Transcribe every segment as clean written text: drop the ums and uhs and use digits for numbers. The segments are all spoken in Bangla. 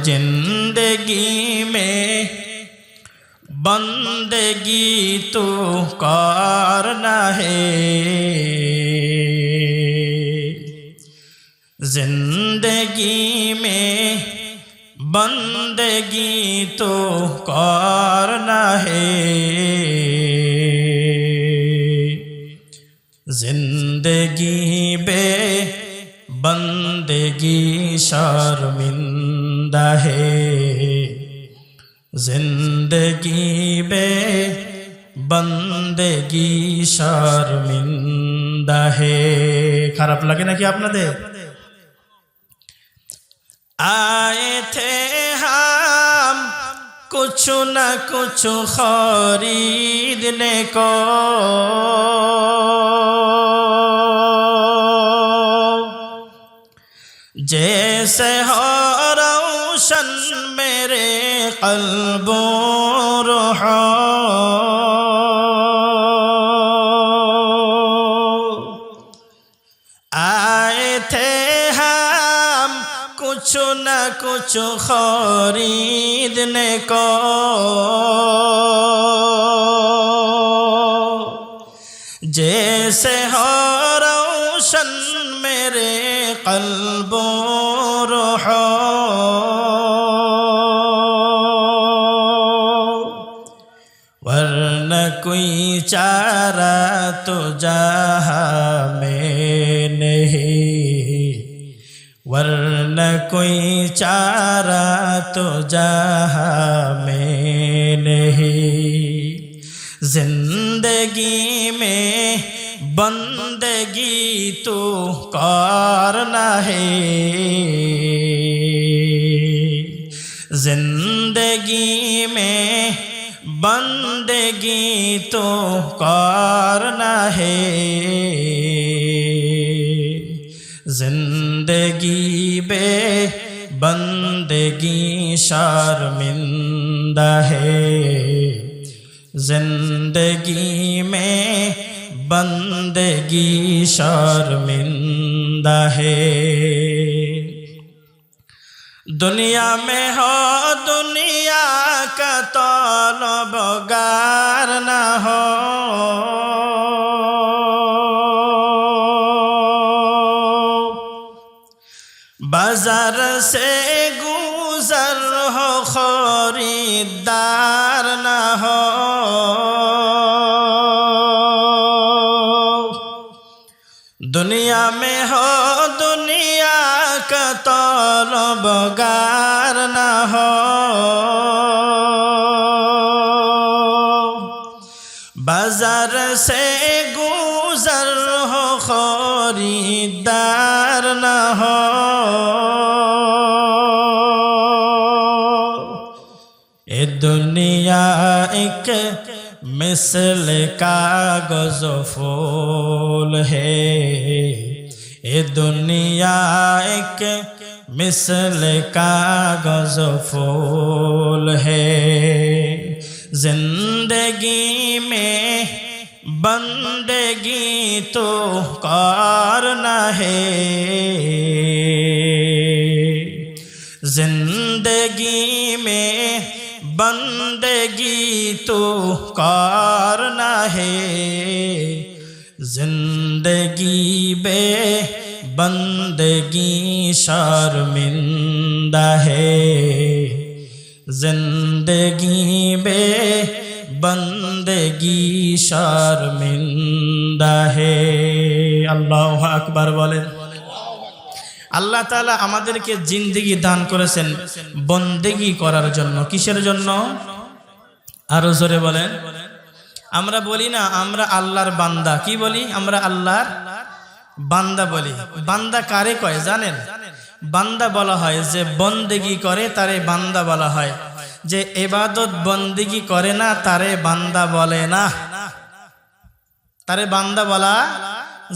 जिंदगी में बंदगी तो करना है, जिंदगी में बंदगी तो करना है, जिंदगी बे बंदगी शर्मिंदा है, जिंदगी बे बंदगी शर्मिंदा है। খারাপ লাগে নাকি আপনাদের? आए थे हम कुछ न कुछ खरीदने को, जैसे हो रोशन मेरे क़ल्बो रूह, आए थे हम कुछ न कुछ खरीदने को, जैसे हो रोशन मेरे क़ल्बो रूह, वरना कोई चारा तो जहाँ में नहीं, वरना कोई चारा तो जहाँ में नहीं, जिंदगी में बंदगी तो करना है, जिंदगी में बंदगी तो करना है, जिंदगी बे बंदगी शर्मिंदा है, जिंदगी में बंदगी शर्मिंदा है। दुनिया में हो दुनिया का तलबगार न हो, बाजार से गुजर हो खरीदार न हो, दुनिया में हो दुनिया का तलबगार न हो, बाजार से गुजर हो खरीदार न हो, ये दुनिया एक मिसल कागज़ फूल है, ये दुनिया एक मिसल कागज़ फूल है, जिंदगी में बंदगी तो करना है, जिंदगी में बंदगी तो करना है, जिंदगी बे बंदगी शर्मिंदा है, जिंदगी बे बंदगी शर्मिंदा है। अल्लाहु আকবার বলেন। আল্লাহ তাআলা আমাদেরকে জিন্দেগি দান করেছেন বন্দেগি করার জন্য। কিসের জন্য? আরো জোরে বলেন। আমরা বলি না আমরা আল্লাহর বান্দা, কি বলি? আমরা আল্লাহর বান্দা বলি। বান্দা কারে কয় জানেন? বান্দা বলা হয় যে বন্দেগি করে তারে বান্দা বলা হয়, যে ইবাদত বন্দেগি করে না তারে বান্দা বলে না, তারে বান্দা বলা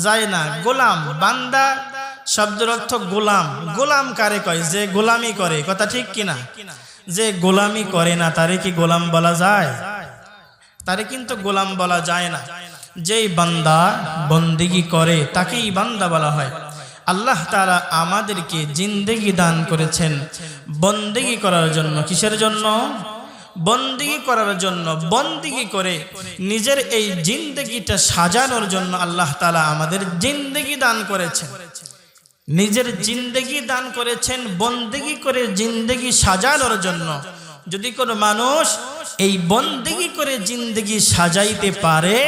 যায় না। গোলাম, বান্দা শব্দের অর্থ গোলাম। গোলাম কারে কয়? যে গোলামি করে। কথা ঠিক কিনা? যে গোলামি করে না তারে কি গোলাম বলা যায়? তারে কিন্তু গোলাম বলা যায় না। যেই বান্দা বন্দেগি করে তাকেই বান্দা বলা হয়। আল্লাহ তাআলা আমাদেরকে জিন্দেগি দান করেছেন বন্দেগি করার জন্য। কিসের জন্য? বন্দেগি করার জন্য। বন্দেগি করে নিজের এই জিন্দেগিটা সাজানোর জন্য আল্লাহ তাআলা আমাদের জিন্দেগি দান করেছেন। নিজের জিন্দেগি দান করেছেন বন্দেগি করে জিন্দেগি সাজানোর জন্য। যদি কোনো মানুষ এই বন্দেগি করে জিন্দেগি সাজাইতে পারে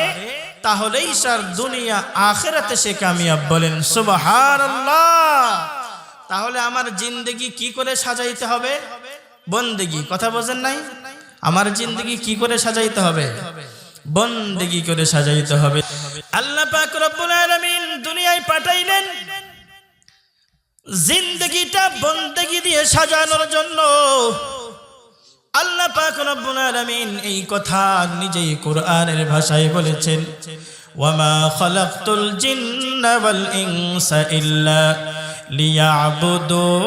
তাহলেই সার দুনিয়া আখিরাতে সে কামিয়াব। বলেন সুবহানাল্লাহ। তাহলে আমার জিন্দেগি কি করে সাজাইতে হবে? বন্দেগি। কথা বোঝেন নাই? আমার জিন্দেগি কি করে সাজাইতে হবে? বন্দেগি করে সাজাইতে হবে। আল্লাহ পাক রব্বুল আলামিন দুনিয়ায় পাঠাইলেন জিন্দেগিটা বন্দেগি দিয়ে সাজানোর জন্য। আল্লাহ পাক রব্বুল আলামিন এই কথা নিজেই কোরআনের ভাষায় বলেছেন, ওয়ামা খালাকতুল জিন্না ওয়াল ইনসা ইল্লা লিয়াবুদুন।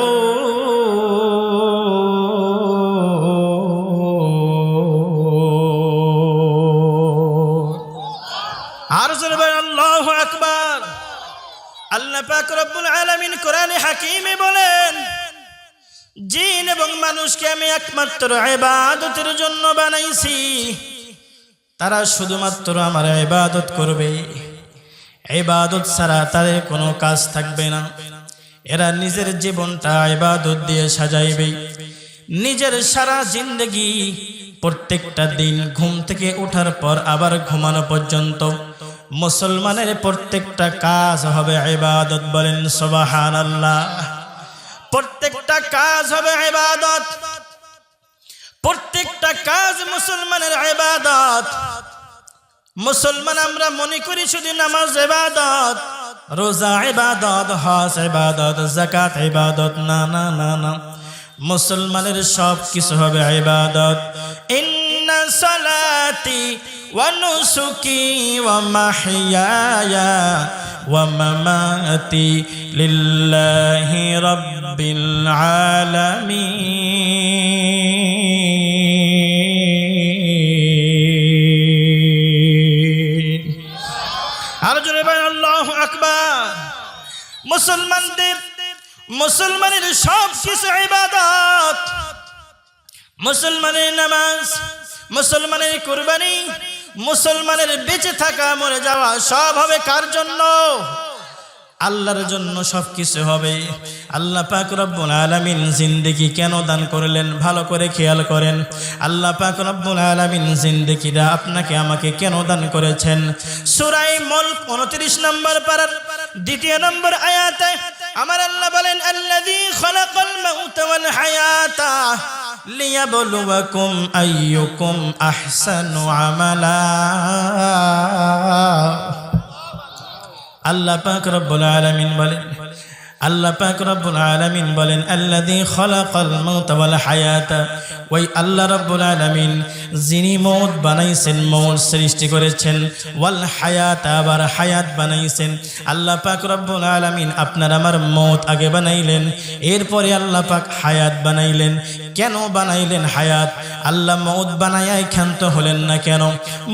আর জোরে বলেন আল্লাহু আকবার। আল্লাহ পাক রব্বুল আলামিন কোরআনে হাকিমে বলেন, জিন এবং মানুষকে আমি একমাত্র ইবাদতের জন্য বানাইছি। তারা শুধুমাত্র আমার ইবাদত করবে, ইবাদত ছাড়া তাদের কোনো কাজ থাকবে না। এরা নিজের জীবনটা ইবাদত দিয়ে সাজাইবে। নিজের সারা জিন্দেগি প্রত্যেকটা দিন ঘুম থেকে ওঠার পর আবার ঘুমানো পর্যন্ত মুসলমানের প্রত্যেকটা কাজ হবে ইবাদত। বলেন সুবহানাল্লাহ। প্রত্যেকটা কাজ হবে ইবাদত। প্রত্যেকটা কাজ মুসলমানের ইবাদত। মুসলমান আমরা মনে করি শুধু নামাজ ইবাদত, রোজা ইবাদত, হজ ইবাদত, যাকাত ইবাদত। না না না না, মুসলমানের সব কিছু হবে ইবাদত। ইন্না সালাতি ওয়া নুসুকি ওয়া মাহইয়ায়া ওয়া মামাতি লিল্লাহি রাব্বিল আলামিন। আর জোরে বলেন আল্লাহু আকবার। মুসলমানের সব কিছু ইবাদত। মুসলমানের নামাজ, মুসলমানের কুরবানি, মুসলমানের বেঁচে থাকা মরে যাওয়া সব হবে কার জন্য? আল্লাহর জন্য সব কিছু হবে। আল্লাহ পাক রব্বুল আলামিন জিন্দেগি কেন দান করলেন ভালো করে খেয়াল করেন। আল্লাহ পাক রব্বুল আলামিন জিন্দেগিটা আপনাকে আমাকে কেন দান করেছেন? সূরা মুলক 29 নম্বর পারার 2 নম্বর আয়াতে আমার আল্লাহ বলেন, আল্লাযী খালাকাল মাউতা ওয়াল হায়াতা লিয়াবলুয়াকুম আইয়ুকুম আহসানু আমালা। আল্লাহ পাক রব্বুল আলামিন বলেন, আল্লাহ পাক রব্বুল আলামিন বলেন, আল্লাযী খালাকাল মাউতা ওয়াল হায়াতা। ওই আল্লাহ রব্বুল আলামিন যিনি মওত বানাইছেন, মওত সৃষ্টি করেছেন, ওয়াল হায়াত, আবার হায়াত বানাইছেন। আল্লাহ পাক রব্বুল আলামিন আপনার আমার মওত আগে বানাইলেন, এরপরে আল্লাহ পাক হায়াত বানাইলেন। কেন বানাইলেন হায়াত? আল্লাহ মওত বানাইয়া ক্ষান্ত হলেন না কেন?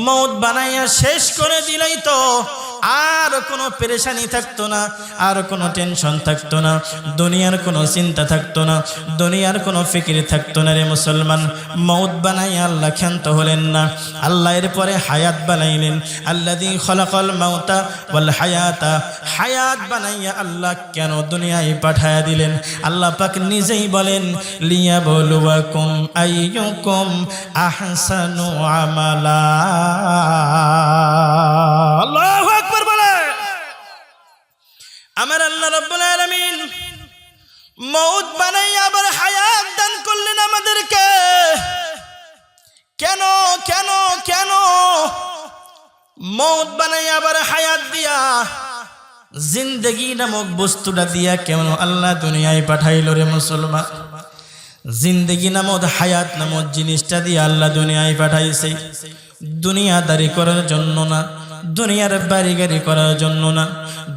মওত বানাইয়া শেষ করে দিলেই তো আর কোনো পেরেশানি থাকতো না, আর কোনো টেনশন থাকতো না, দুনিয়ার কোনো চিন্তা থাকতো না, দুনিয়ার কোনো ফিকির থাকতো না। রে মুসলমান, মওত বানাইয়া আল্লাহ ক্ষান্ত হলেন না, আল্লাহ এরপরে হায়াত বানাইলেন। আল্লাযী খালাকাল মাউতা ওয়াল হায়াতা, হায়াত বানাইয়া আল্লাহ কেন দুনিয়ায় পাঠায়া দিলেন? আল্লাহ পাক নিজেই বলেন, লিয়াবলুয়াকুম আইয়ুকুম আহসানু আমালা। আল্লাহু আকবার বলে। আমার আল্লাহ রাব্বুল আলামিন মওত বানাইয়া আবার হায়াত দান করলেন আমাদেরকে। কেন কেন কেন? মওত বানাইয়া আবার হায়াত দিয়া, জিন্দেগি নামক বস্তুটা দিয়া কেমন আল্লাহ দুনিয়ায় পাঠাইল? রে মুসলমান, জিন্দেগি নামক হায়াত নামক জিনিসটা দিয়ে আল্লাহ দুনিয়ায় পাঠাইছে দুনিয়াদারি করার জন্য না, দুনিয়ার বাড়ি গাড়ি করার জন্য না,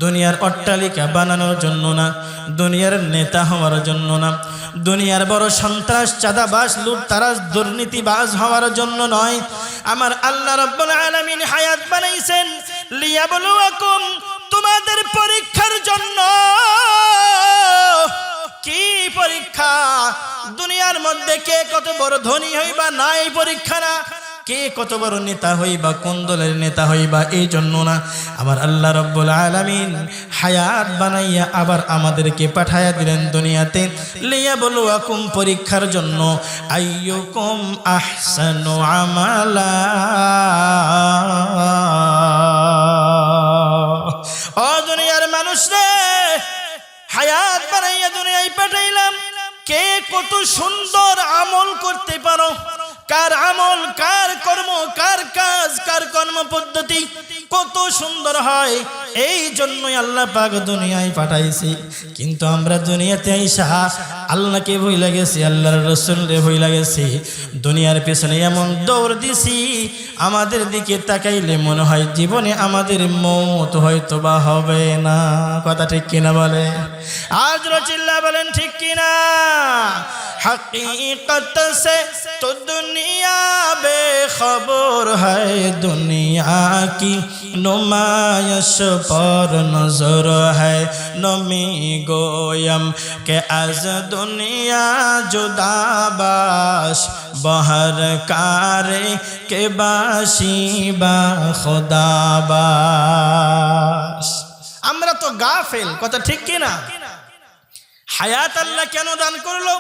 দুনিয়ার অট্টালিকা বানানোর জন্য না, দুনিয়ার নেতা হওয়ার জন্য না, দুনিয়ার বড় সন্ত্রাস, চাঁদাবাজ, লুটতারাজ, দুর্নীতিবাজ হওয়ার জন্য নয়। আমার আল্লাহ রাব্বুল আলামিন হায়াত বানাইছেন লিয়াবলুয়াকুম, তোমার তোমাদের পরীক্ষার জন্য। কি পরীক্ষা? দুনিয়ার মধ্যে কে কত বড় ধনী হইবা না, এই পরীক্ষা না। কে কত বড় নেতা হইবা, কোন দলের নেতা হইবা, এই জন্য না। আমার আল্লাহ রাব্বুল আলামিন হায়াত বানাইয়া আবার আমাদেরকে পাঠায়া দিলেন দুনিয়াতে, লিয়াবলুয়াকুম, পরীক্ষার জন্য। আইয়ুকুম আহসানু আমালা। ও দুনিয়ার মানুষ রে, হায়াত বানাইয়া দুনিয়ায় পাঠাইলাম। কে কত সুন্দর আমল করতে পারো, কার আমল, কার কর্ম, কার কাজ, কার কর্ম পদ্ধতি কত সুন্দর হয়, এই জন্যই আল্লাহ পাক দুনিয়ায় পাঠাইছি। কিন্তু আমরা দুনিয়াতে আইসা আল্লাহকে ভুইলা গেছি, আল্লাহর রাসূলকে ভুইলা গেছি। দুনিয়ার পেছনে এমন দৌড় দিছি, আমাদের দিকে তাকাইলে মনে হয় জীবনে আমাদের মওত হয়তো বা হবে না। কথা ঠিক কিনা বলে? আজ চিল্লা বলেন ঠিক কিনা? हकीकत से तो दुनिया बेखबर है, दुनिया की नुमाइश पर नजर है। नमी गोयम के आज दुनिया जुदाबाश, बहर कारे के बाशी बा खुदाबाश। আমরা তো গাফেল। কথা ঠিক কিনা? হায়াত আল্লাহ কেন দান করলো?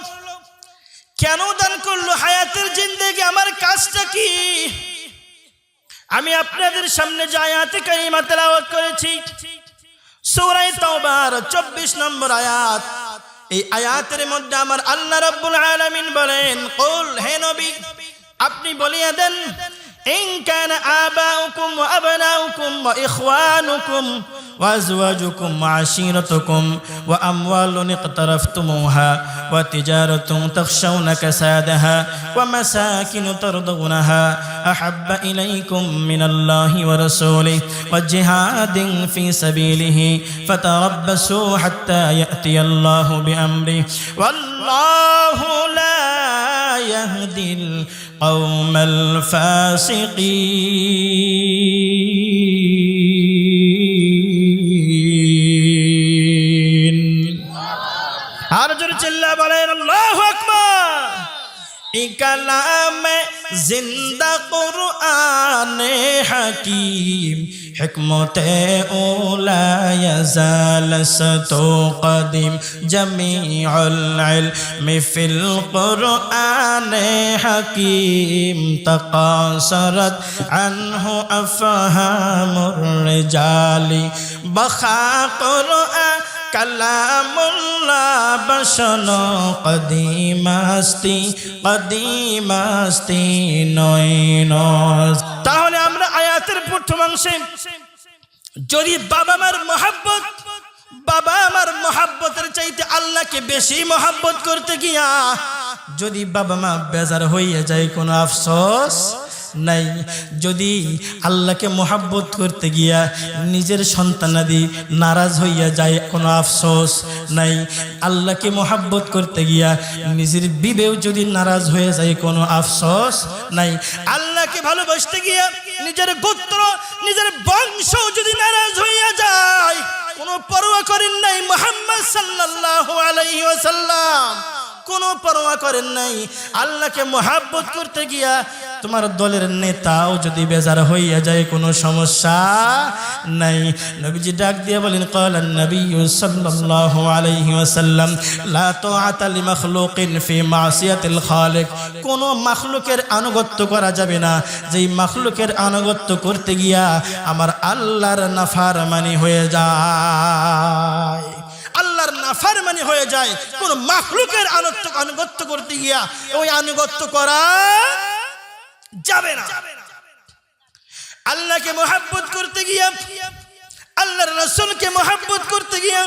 কেন দান করলো হায়াতের জিন্দেগি? আমার কাজটা কি? আমি আপনাদের সামনে যে আয়াতে কারিমা তেলাওয়াত করেছি, সূরা তাওবার 24 নম্বর আয়াত। এই আয়াতের মধ্যে আমার আল্লাহ রাব্বুল আলামিন বলেন, কুল, হে নবী আপনি বলিয়ে দেন, ইন কানা আবাউকুম ওয়া আবনাউকুম ওয়া ইখওয়ানুকুম وأزواجكم وعشيرتكم وأموال اقترفتموها وتجارة تخشون كسادها ومساكن ترضونها أحب إليكم من الله ورسوله وجهاد في سبيله فتربصوا حتى يأتي الله بأمره والله لا يهدي القوم الفاسقين। चिल्ला बोले अल्लाहु अकबर। कलाम जिंदा कुरआन हकीम, हिकमते ओला यज़ाल सतो कदीम, जमीउल इल्म फिल कुरआन हकीम, तकासरत अन्हु अफ़हामुर रिजाली, बखा कुरआन कलामुल्लाह बशनो कदीमास्ती कदीमास्ती नयनस। তাহলে আমরা আয়াতের প্রথম অংশে যদি বাবা মার মহব্বত, বাবা আমার মহব্বতের চাইতে আল্লাহকে বেশি মহব্বত করতে গিয়া যদি বাবা মা বেজার হইয়া যায়, কোনো আফসোস নাই। যদি আল্লাহকে মহব্বত করতে গিয়া নিজের সন্তানাদি নারাজ হইয়া যায়, কোনো আফসোস নাই। আল্লাহকে মহব্বত করতে গিয়া নিজের বিবেও যদি নারাজ হয়ে যায়, কোনো আফসোস নাই। আল্লাহকে ভালোবাসতে গিয়া নিজের গোত্র, নিজের বংশ যদি নারাজ হইয়া যায়, কোনো পরোয়া করেন নাই মুহাম্মদ সাল্লাল্লাহু আলাইহি ওয়াসাল্লাম, কোনো পরোয়া করেন নাই। আল্লাহকে মহব্বত করতে গিয়া তোমার দলের নেতাও যদি বেজার হইয়া যায়, কোনো সমস্যা নাই। নবীজি ডাক দিয়ে বলেন, ক্বালান নবী সাল্লাল্লাহু আলাইহি ওয়াসাল্লাম, লা তাআতা লিমাখলুকিন ফি মাসিয়াতিল খালিক। কোনো মাখলুকের আনুগত্য করা যাবে না, যেই মাখলুকের আনুগত্য করতে গিয়া আমার আল্লাহর নাফরমানি হয়ে যায়, আল্লাহর নাফরমানি হয়ে যায়। কোন মাখলুকের আনুগত্য করতে গিয়া ওই আনুগত্য করা যাবে না। আল্লাহকে মহব্বত করতে গিয়া, আল্লাহর রাসূলকে মহব্বত করতে গিয়া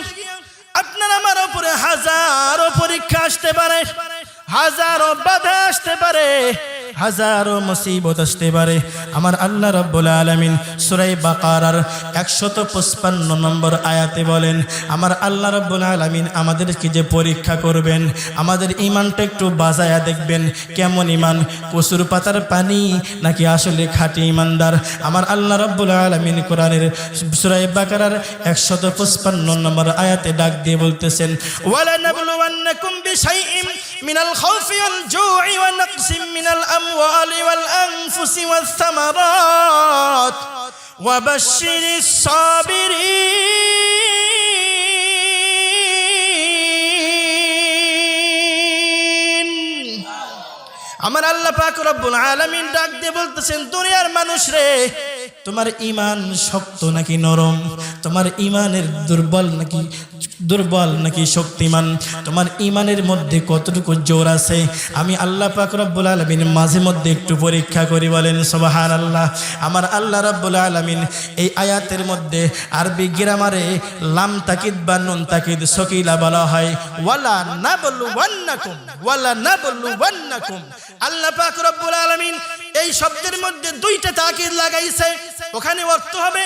আপনার আমার উপরে হাজারো পরীক্ষা আসতে পারে, হাজারো বাধা আসতে পারে, হাজারো মুসিবত আসতে পারে। আমার আল্লাহ রাব্বুল আলামিন সূরা বাকারার 155 নম্বর আয়াতে বলেন, আমার আল্লাহ রাব্বুল আলামিন আমাদেরকে যে পরীক্ষা করবেন, আমাদের ঈমানটা একটু বাজায়া দেখবেন কেমন ঈমান, কসুর পাতার পানি নাকি আসলে খাঁটি ঈমানদার। আমার আল্লাহ রাব্বুল আলামিন কোরআনের সূরা বাকারার 155 নম্বর আয়াতে ডাক দিয়ে বলতেছেন, ওয়ালা নাবলুওয়ান্নাকুম বিশাইইন মিনাল খাউফি ওয়াল জু'i ওয়া নাকসিম মিনাল আমওয়ালি ওয়াল আনফুসি ওয়াস সামারাত ওয়া বাশশিরিস সাবিরিন। আমার আল্লাহ পাক রব্বুল আলামিন ডাক দিয়ে বলতেছেন, দুনিয়ার মানুষ রে, তোমার ঈমান শক্ত নাকি নরম, তোমার ঈমানের দুর্বল নাকি শক্তিমান, তোমার ঈমানের মধ্যে কতটুকু জোর আছে, আমি আল্লাহ পাক রব্বুল আলামিন মাঝে মধ্যে একটু পরীক্ষা করি। বলেন সুবহানাল্লাহ। আমার আল্লাহ রাব্বুল আলামিন এই আয়াতের মধ্যে আরবি গ্রামারে লাম তাকিদ বা নুন তাকিদ সকিলা বলা হয়, ওয়ালা নাবলুওয়ান্নাকুম, ওয়ালা নাবলুওয়ান্নাকুম। আল্লাহ পাক রব্বুল আলামিন এই শব্দের মধ্যে দুইটা তাকিদ লাগাইছে, ওখানে অর্থ হবে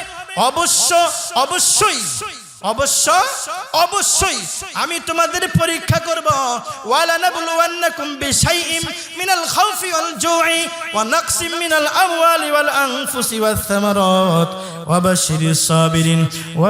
অবশ্যই আমি তোমাদের পরীক্ষা করব। ওয়ালা নাবলুওয়ান্নাকুম বিশাইইন মিনাল খাউফি ওয়াল জু'i ওয়া নাকসিম মিনাল আমওয়ালি ওয়াল আনফুসি ওয়াস সামারাত ওয়া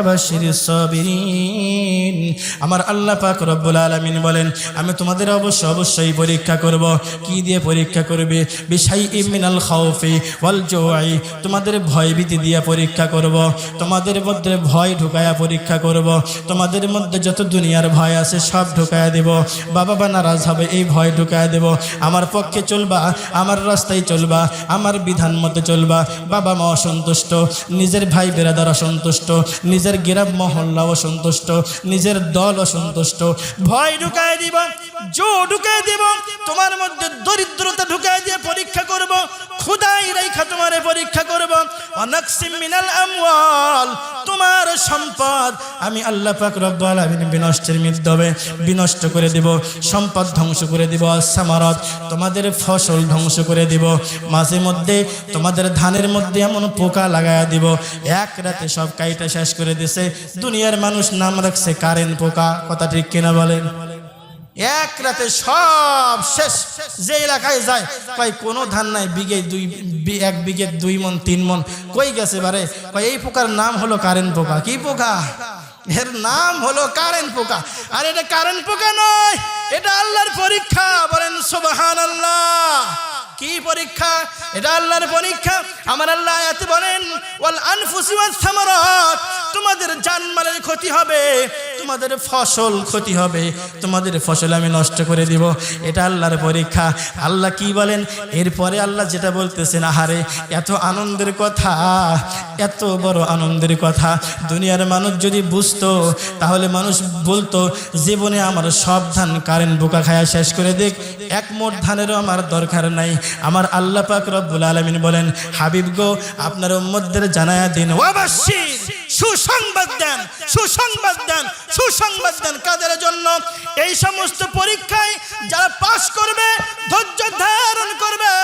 বাশশিরিস সাবিরিন। আমার আল্লাহ পাক রব্বুল আলামিন বলেন, আমি তোমাদের অবশ্যই পরীক্ষা করব। কি দিয়ে পরীক্ষা করবে? বিশাইইন মিনাল খাউফি ওয়াল জু'i, তোমাদের ভয়ভীতি দিয়ে পরীক্ষা করব, তোমাদের মধ্যে ভয় ঢুকায়া পরীক্ষা করব, তোমাদের মধ্যে যত দুনিয়ার ভয় আছে সব ঢুকায়া দেব। বাবা বা নারাজ হবে, এই ভয় ঢুকায়া দেব। আমার পক্ষে চলবা, আমার রাস্তায় চলবা, আমার বিধান মতে চলবা। বাবা মা অসন্তুষ্ট, নিজের ভাই বেরাদার অসন্তুষ্ট, নিজের গ্রাম মহল্লা অসন্তুষ্ট, নিজের দল অসন্তুষ্ট, ভয় ঢুকায় দিব, জো ঢুকায় দিব, তোমার মধ্যে দরিদ্রতা ঢুকায় দিয়ে পরীক্ষা করব, খুদাই রাইখা তোমারে পরীক্ষা করব। ওয়ানাকসিম মিনাল আমওয়াল, তোমার সম্পদ আমি আল্লাহ পাক রব্বুল আলামিন বিনষ্ট করে দেব, সম্পদ ধ্বংস করে দেব। সামারাত, তোমাদের ফসল ধ্বংস করে দেব। মাঝে মধ্যে তোমাদের ধানের মধ্যে এমন পোকা লাগায়া দিব, এক রাতে সব কাইটা শেষ করে দিছে। দুনিয়ার মানুষ নাম রাখছে কারেন্ট পোকা। কথা ঠিক কিনা বলেন? এক রাতে সব শেষ। যে এলাকায় যায় কয় কোনো ধান নাই, এক বিঘে 2 মণ 3 মণ, কই গেছে বারে? কয় এই পোকার নাম হলো কারেন্ট পোকা। কি পোকা? এর নাম হলো কারেন্ট পোকা। আর এটা কারেন্ট পোকা নয়, এটা আল্লাহর পরীক্ষা। বলেন সুবহানাল্লাহ। কি পরীক্ষা? এটা আল্লাহর পরীক্ষা। আমার আল্লাহ আয়াতে বলেন, ওয়াল আনফুসি ওয়াস সামারাত, তোমাদের জানমালের ক্ষতি হবে, তোমাদের ফসল ক্ষতি হবে, তোমাদের ফসল আমি নষ্ট করে দিব। এটা আল্লাহর পরীক্ষা। আল্লাহ কি বলেন এরপরে? আল্লাহ যেটা বলতেছেন, আহারে এত আনন্দের কথা, এত বড় আনন্দের কথা দুনিয়ার মানুষ যদি বুঝতো, তাহলে মানুষ বলতো, জীবনে আমার সব ধান কারেন্ট পোকা খায়া শেষ করে দেখ, এক মোট ধানেরও আমার দরকার নাই। আমার আল্লাহ পাক রব্বুল আলামিন বলেন, হাবিব গো, আপনার উম্মতদের জানায়া দিন, ওয়াবাশশির, সুসংবাদ দেন, সুসংবাদ দেন, সুসংবাদ দেন। কাদের জন্য? এই সমস্ত পরীক্ষায় যারা পাস করবে, ধৈর্য ধারণ করবে।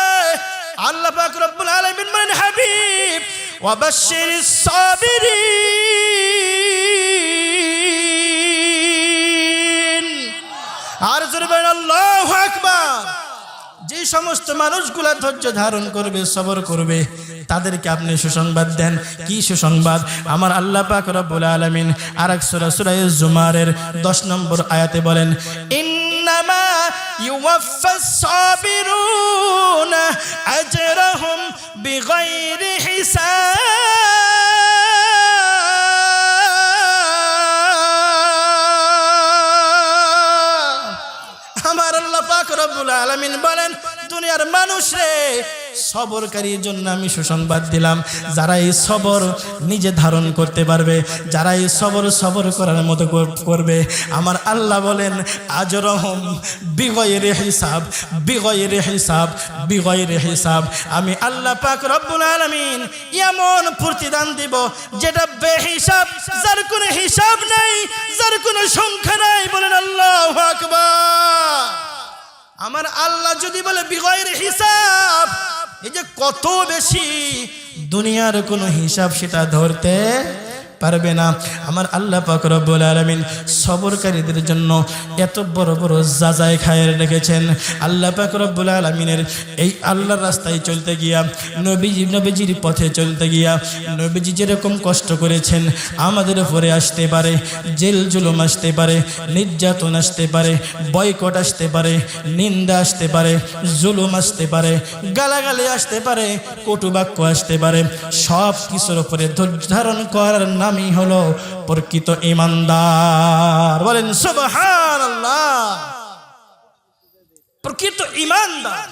আল্লাহ পাক রব্বুল আলামিন বলেন, হাবিব, ওয়াবাশশিরিস সাবিরিন। আর জোরে বলেন আল্লাহু আকবার। যে সমস্ত মানুষগুলা ধৈর্য ধারণ করবে, সবর করবে, তাদেরকে আপনি সুসংবাদ দেন। কি সুসংবাদ? আমার আল্লাহ পাক রব্বুল আলামিন আরেক সূরা, সূরা জুমারের 10 নম্বর আয়াতে বলেন, ইন্নামা ইউওয়াফাস সাবিরুনা আজরাহুম বিগাইরি হিসাব। আমার আল্লাহ পাক রব্বুল আলামিন বলেন, দুনিয়ার মানুষ রে, সবরকারীর জন্য আমি সুসংবাদ দিলাম। যারা এই সবর নিজে ধারণ করতে পারবে, যারা এই সবর করার মতো করবে, আমার আল্লাহ বলেন, আজরহুম বিগাইরি হিসাব, বিগাইরি হিসাব, বিগাইরি হিসাব। আমি আল্লাহ পাক রব্বুল আলামিন এমন প্রতিদান দিব যেটা বেহিসাব, যার কোনো হিসাব নাই, যার কোনো সংখ্যা নাই। বলেন আল্লাহু আকবার। আমার আল্লাহ যদি বলে বিগয়রে হিসাব, এই যে কত বেশি, দুনিয়ার কোনো হিসাব সেটা ধরতে পারবে না। আমার আল্লাহ পাক রব্বুল আলামিন সবরকারীদের জন্য এত বড় বড় যাচাই খায়ের রেখেছেন। আল্লাহ পাক রব্বুল আলামিনের এই আল্লাহর রাস্তায় চলতে গিয়া, নবীজির পথে চলতে গিয়া নবীজি যেরকম কষ্ট করেছেন, আমাদের উপরে আসতে পারে জেল জুলুম, আসতে পারে নির্যাতন, আসতে পারে বয়কট, আসতে পারে নিন্দা, আসতে পারে জুলুম, আসতে পারে গালাগালি, আসতে পারে কটুবাক্য, আসতে পারে। সব কিছুর উপরে ধৈর্য ধারণ করার নামই হলো প্রকৃত ঈমানদার। বলেন সুবহানাল্লাহ। প্রকৃত ঈমানদার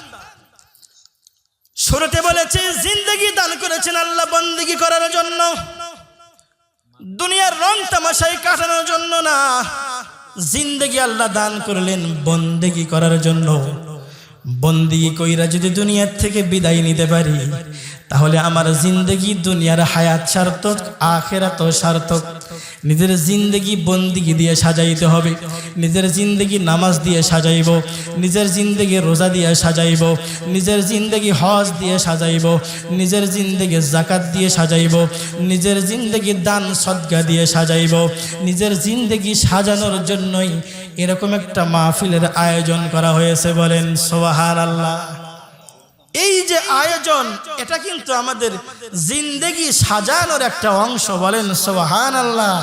শুরুতে বলেছে জিন্দেগি দান করেছেন আল্লাহ বন্দেগি করার জন্য, দুনিয়ার রং তামাশায় কাটানোর জন্য না। জিন্দেগি আল্লাহ দান করলেন বন্দেগি করার জন্য। বন্দেগি কইরা যদি দুনিয়ার থেকে বিদায় নিতে পারি, তাহলে আমার জিন্দেগি দুনিয়ার হায়াত সার্থক, আখিরাতও সার্থক। নিজের জিন্দেগি বন্দেগি দিয়ে সাজাইতে হবে। নিজের জিন্দেগি নামাজ দিয়ে সাজাইব, নিজের জিন্দেগি রোজা দিয়ে সাজাইব, নিজের জিন্দেগি হজ দিয়ে সাজাইব, নিজের জিন্দেগি যাকাত দিয়ে সাজাইব, নিজের জিন্দেগি দান সদকা দিয়ে সাজাইব। নিজের জিন্দেগি সাজানোর জন্যই এরকম একটা মাহফিলের আয়োজন করা হয়েছে। বলেন সুবহানাল্লাহ। এই যে আয়োজন, এটা কিন্তু আমাদের জিন্দেগি সাজানোর একটা অংশ। বলেন সুবহানাল্লাহ।